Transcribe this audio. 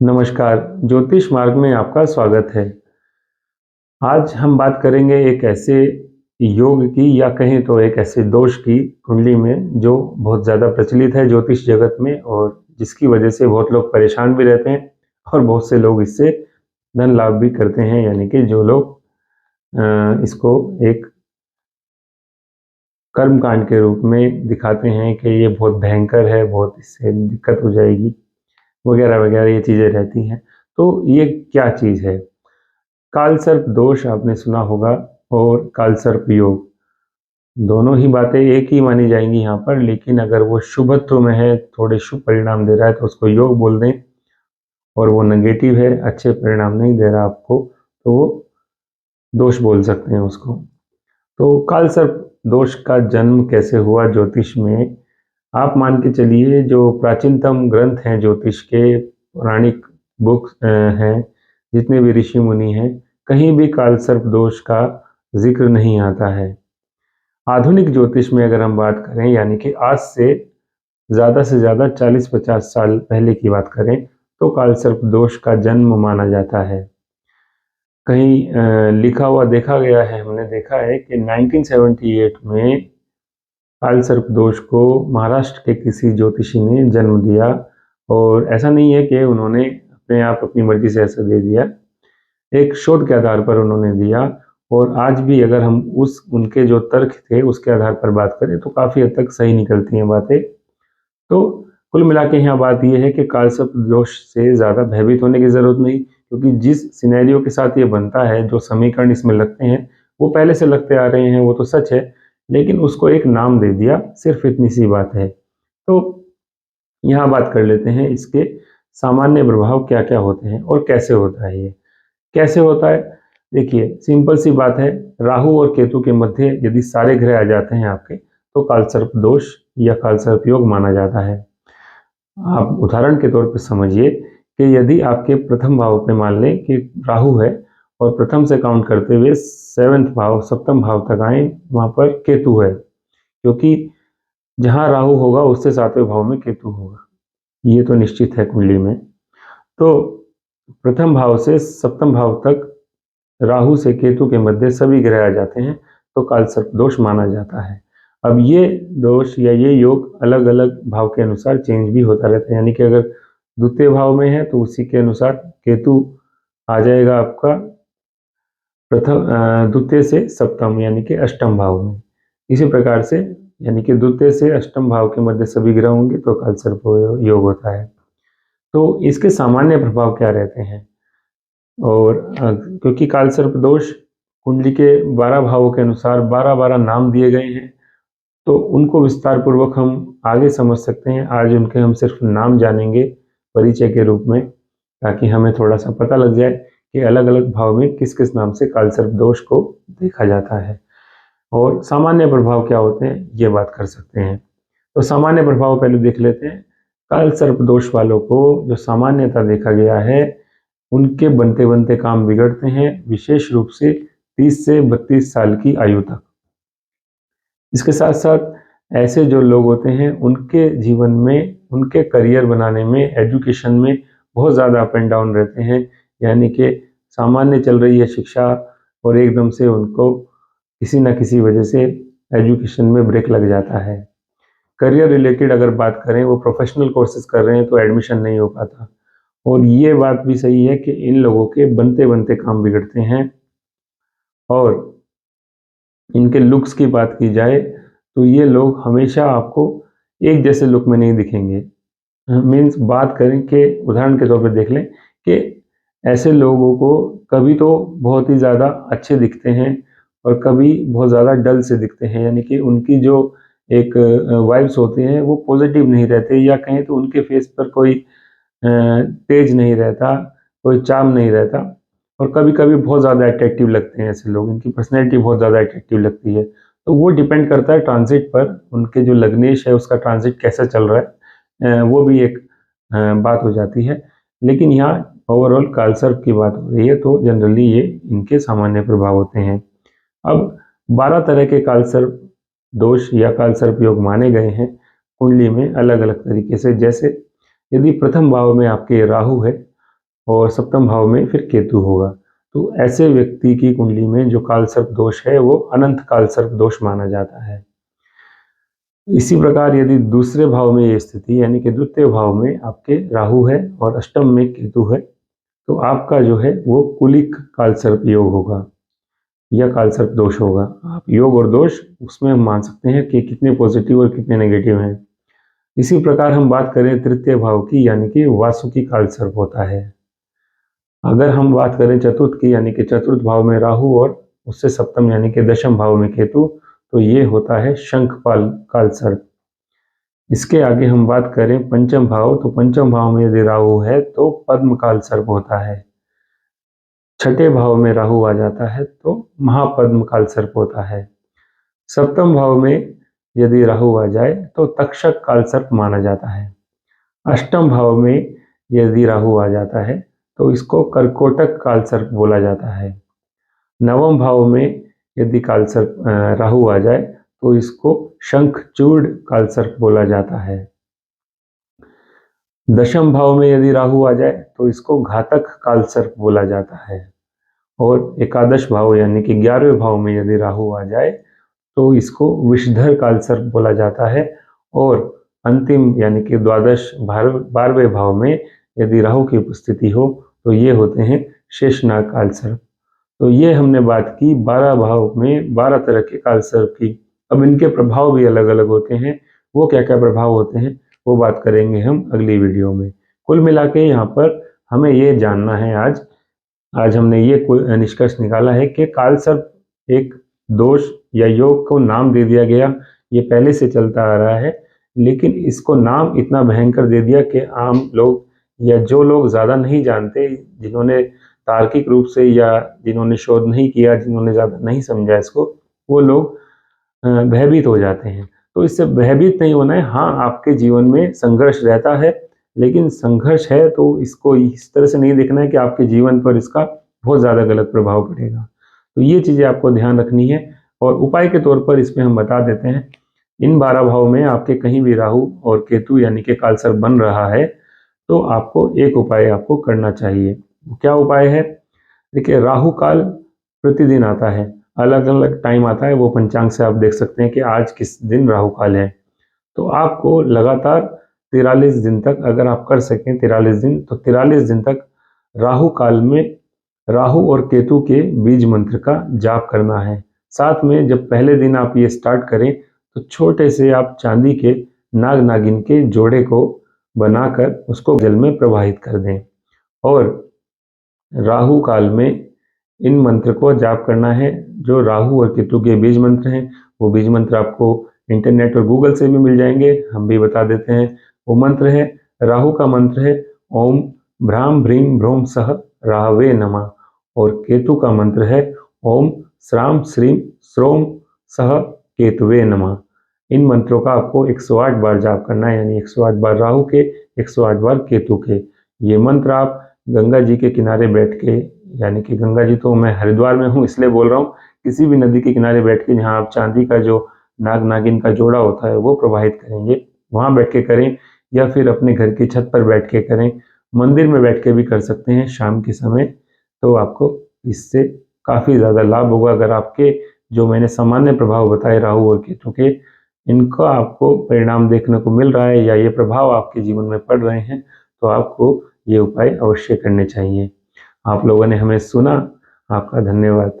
नमस्कार, ज्योतिष मार्ग में आपका स्वागत है। आज हम बात करेंगे एक ऐसे योग की या कहें तो एक ऐसे दोष की कुंडली में जो बहुत ज़्यादा प्रचलित है ज्योतिष जगत में और जिसकी वजह से बहुत लोग परेशान भी रहते हैं और बहुत से लोग इससे धन लाभ भी करते हैं, यानी कि जो लोग इसको एक कर्मकांड के रूप में दिखाते हैं कि ये बहुत भयंकर है, बहुत इससे दिक्कत हो जाएगी वगैरह वगैरह, ये चीज़ें रहती हैं। तो ये क्या चीज़ है? कालसर्प दोष आपने सुना होगा और कालसर्प योग, दोनों ही बातें एक ही मानी जाएंगी यहाँ पर, लेकिन अगर वो शुभत्व में है, थोड़े शुभ परिणाम दे रहा है तो उसको योग बोल दें, और वो नेगेटिव है, अच्छे परिणाम नहीं दे रहा आपको, तो वो दोष बोल सकते हैं उसको। तो कालसर्प दोष का जन्म कैसे हुआ ज्योतिष में? आप मान के चलिए, जो प्राचीनतम ग्रंथ हैं ज्योतिष के, पौराणिक बुक्स हैं, जितने भी ऋषि मुनि हैं, कहीं भी कालसर्प दोष का जिक्र नहीं आता है। आधुनिक ज्योतिष में अगर हम बात करें, यानी कि आज से ज़्यादा 40-50 साल पहले की बात करें, तो कालसर्प दोष का जन्म माना जाता है। कहीं लिखा हुआ देखा गया है, हमने देखा है कि 1978 में कालसर्प दोष को महाराष्ट्र के किसी ज्योतिषी ने जन्म दिया, और ऐसा नहीं है कि उन्होंने अपने आप अपनी मर्जी से ऐसा दे दिया, एक शोध के आधार पर उन्होंने दिया। और आज भी अगर हम उनके जो तर्क थे उसके आधार पर बात करें तो काफ़ी हद तक सही निकलती हैं बातें। तो कुल मिला के यहाँ बात यह है कि कालसर्प दोष से ज़्यादा भयभीत होने की ज़रूरत नहीं, क्योंकि जिस सिनेरियो के साथ ये बनता है, जो समीकरण इसमें लगते हैं, वो पहले से लगते आ रहे हैं, वो तो सच है, लेकिन उसको एक नाम दे दिया, सिर्फ इतनी सी बात है। तो यहाँ बात कर लेते हैं इसके सामान्य प्रभाव क्या क्या होते हैं और कैसे होता है। ये कैसे होता है? देखिए, सिंपल सी बात है, राहु और केतु के मध्य यदि सारे ग्रह आ जाते हैं आपके, तो कालसर्प दोष या कालसर्प योग माना जाता है। आप उदाहरण के तौर पर समझिए कि यदि आपके प्रथम भाव पे मान लें कि राहु है, और प्रथम से काउंट करते हुए सेवंथ भाव, सप्तम भाव तक आए, वहाँ पर केतु है, क्योंकि जहाँ राहु होगा उससे सातवें भाव में केतु होगा, ये तो निश्चित है कुंडली में। तो प्रथम भाव से सप्तम भाव तक राहु से केतु के मध्य सभी ग्रह आ जाते हैं, तो कालसर्प दोष माना जाता है। अब ये दोष या ये योग अलग अलग भाव के अनुसार चेंज भी होता रहता है, यानी कि अगर द्वितीय भाव में है तो उसी के अनुसार केतु आ जाएगा आपका द्वितीय से सप्तम यानी कि अष्टम भाव में। इसी प्रकार से, यानी कि द्वितीय से अष्टम भाव के मध्य सभी ग्रह होंगे तो कालसर्प योग होता है। तो इसके सामान्य प्रभाव क्या रहते हैं? और क्योंकि कालसर्प दोष कुंडली के 12 भावों के अनुसार 12-12 नाम दिए गए हैं, तो उनको विस्तार पूर्वक हम आगे समझ सकते हैं। आज उनके हम सिर्फ नाम जानेंगे परिचय के रूप में, ताकि हमें थोड़ा सा पता लग जाए कि अलग अलग भाव में किस किस नाम से कालसर्प दोष को देखा जाता है और सामान्य प्रभाव क्या होते हैं, ये बात कर सकते हैं। तो सामान्य प्रभाव पहले देख लेते हैं। कालसर्प दोष वालों को जो सामान्यता देखा गया है, उनके बनते बनते काम बिगड़ते हैं, विशेष रूप से 30 से 32 साल की आयु तक। इसके साथ साथ ऐसे जो लोग होते हैं, उनके जीवन में, उनके करियर बनाने में, एजुकेशन में बहुत ज़्यादा अप एंड डाउन रहते हैं, यानी कि सामान्य चल रही है शिक्षा और एकदम से उनको किसी न किसी वजह से एजुकेशन में ब्रेक लग जाता है। करियर रिलेटेड अगर बात करें, वो प्रोफेशनल कोर्सेज कर रहे हैं तो एडमिशन नहीं हो पाता। और ये बात भी सही है कि इन लोगों के बनते बनते काम बिगड़ते हैं। और इनके लुक्स की बात की जाए तो ये लोग हमेशा आपको एक जैसे लुक में नहीं दिखेंगे। मीन्स बात करें कि उदाहरण के तौर पे देख लें कि ऐसे लोगों को कभी तो बहुत ही ज़्यादा अच्छे दिखते हैं और कभी बहुत ज़्यादा डल से दिखते हैं, यानी कि उनकी जो एक वाइब्स होते हैं वो पॉजिटिव नहीं रहते, या कहें तो उनके फेस पर कोई तेज नहीं रहता, कोई चार्म नहीं रहता। और कभी कभी बहुत ज़्यादा अट्रैक्टिव लगते हैं ऐसे लोग, इनकी पर्सनैलिटी बहुत ज़्यादा अट्रैक्टिव लगती है। तो वो डिपेंड करता है ट्रांजिट पर, उनके जो लग्नेश है उसका ट्रांजिट कैसा चल रहा है, वो भी एक बात हो जाती है। लेकिन यहाँ ओवरऑल कालसर्प की बात हो रही है, तो जनरली ये इनके सामान्य प्रभाव होते हैं। अब 12 तरह के कालसर्प दोष या काल सर्प योग माने गए हैं कुंडली में अलग अलग तरीके से। जैसे यदि प्रथम भाव में आपके राहु है और सप्तम भाव में फिर केतु होगा, तो ऐसे व्यक्ति की कुंडली में जो काल सर्प दोष है वो अनंत काल सर्प दोष माना जाता है। इसी प्रकार यदि दूसरे भाव में ये स्थिति यानी कि द्वितीय भाव में आपके राहु है और अष्टम में केतु है, तो आपका जो है वो कुलिक काल सर्प योग होगा या काल सर्प दोष होगा। आप योग और दोष उसमें हम मान सकते हैं कि कितने पॉजिटिव और कितने नेगेटिव हैं। इसी प्रकार हम बात करें तृतीय भाव की यानी कि वासुकी काल सर्प होता है। अगर हम बात करें चतुर्थ की यानी कि चतुर्थ भाव में राहु और उससे सप्तम यानी कि दशम भाव में केतु, तो ये होता है शंखपाल काल सर्प। इसके आगे हम बात करें पंचम भाव, तो पंचम भाव में यदि राहु है तो पद्म काल सर्प होता है। छठे भाव में राहु आ जाता है तो महापद्म काल सर्प होता है। सप्तम भाव में यदि राहु आ जाए तो तक्षक काल सर्प माना जाता है। अष्टम भाव में यदि राहु आ जाता है तो इसको कर्कोटक काल सर्प बोला जाता है। नवम भाव में यदि काल सर्प राहु आ जाए तो इसको शंखचूड़ काल सर्प बोला जाता है। दशम भाव में यदि राहु आ जाए तो इसको घातक काल सर्प बोला जाता है। और एकादश भाव यानी कि 11वें भाव में यदि राहु आ जाए तो इसको विषधर काल सर्प बोला जाता है। और अंतिम यानी कि द्वादश 12वें भाव में यदि राहु की उपस्थिति हो तो ये होते हैं शेषनाग काल सर्प। तो ये हमने बात की 12 भाव में 12 तरह के काल सर्प की। अब इनके प्रभाव भी अलग अलग होते हैं, वो क्या क्या प्रभाव होते हैं वो बात करेंगे हम अगली वीडियो में। कुल मिला के यहाँ पर हमें ये जानना है आज हमने ये निष्कर्ष निकाला है कि काल सर्प एक दोष या योग को नाम दे दिया गया, ये पहले से चलता आ रहा है, लेकिन इसको नाम इतना भयंकर दे दिया कि आम लोग या जो लोग ज़्यादा नहीं जानते, जिन्होंने तार्किक रूप से या जिन्होंने शोध नहीं किया, जिन्होंने ज़्यादा नहीं समझा इसको, वो लोग भयभीत हो जाते हैं। तो इससे भयभीत नहीं होना है। हाँ, आपके जीवन में संघर्ष रहता है, लेकिन संघर्ष है तो इसको इस तरह से नहीं देखना है कि आपके जीवन पर इसका बहुत ज़्यादा गलत प्रभाव पड़ेगा। तो ये चीज़ें आपको ध्यान रखनी है। और उपाय के तौर पर इसमें हम बता देते हैं, इन 12 भाव में आपके कहीं भी राहु और केतु यानी कि काल सर्प बन रहा है तो आपको एक उपाय आपको करना चाहिए। क्या उपाय है? देखिए, राहु काल प्रतिदिन आता है, अलग अलग टाइम आता है, वो पंचांग से आप देख सकते हैं कि आज किस दिन राहु काल है। तो आपको लगातार 43 दिन तक अगर आप कर सकें 43 दिन, तो 43 दिन तक राहु काल में राहु और केतु के बीज मंत्र का जाप करना है। साथ में जब पहले दिन आप ये स्टार्ट करें तो छोटे से आप चांदी के नाग नागिन के जोड़े को बनाकर उसको जल में प्रवाहित कर दें। और राहु काल में इन मंत्र को जाप करना है। जो राहु और केतु के बीज मंत्र हैं वो बीज मंत्र आपको इंटरनेट और गूगल से भी मिल जाएंगे, हम भी बता देते हैं। वो मंत्र है, राहु का मंत्र है ओम भ्राम भ्रीम भ्रोम सह राहवे नमः। और केतु का मंत्र है ओम श्राम श्रीम श्रोम सह केतुवे नमः। इन मंत्रों का आपको 108 बार जाप करना है, यानी 108 बार राहु के, 108 बार केतु के। ये मंत्र आप गंगा जी के किनारे बैठ के, यानी कि गंगा जी तो मैं हरिद्वार में हूँ इसलिए बोल रहा हूँ, किसी भी नदी के किनारे बैठ के जहाँ आप चांदी का जो नाग नागिन का जोड़ा होता है वो प्रवाहित करेंगे, वहाँ बैठ के करें, या फिर अपने घर की छत पर बैठ के करें, मंदिर में बैठ के भी कर सकते हैं शाम के समय। तो आपको इससे काफ़ी ज़्यादा लाभ होगा। अगर आपके जो मैंने सामान्य प्रभाव बताए राहु और केतु के, इनका आपको परिणाम देखने को मिल रहा है या ये प्रभाव आपके जीवन में पड़ रहे हैं, तो आपको ये उपाय अवश्य करने चाहिए। आप लोगों ने हमें सुना, आपका धन्यवाद।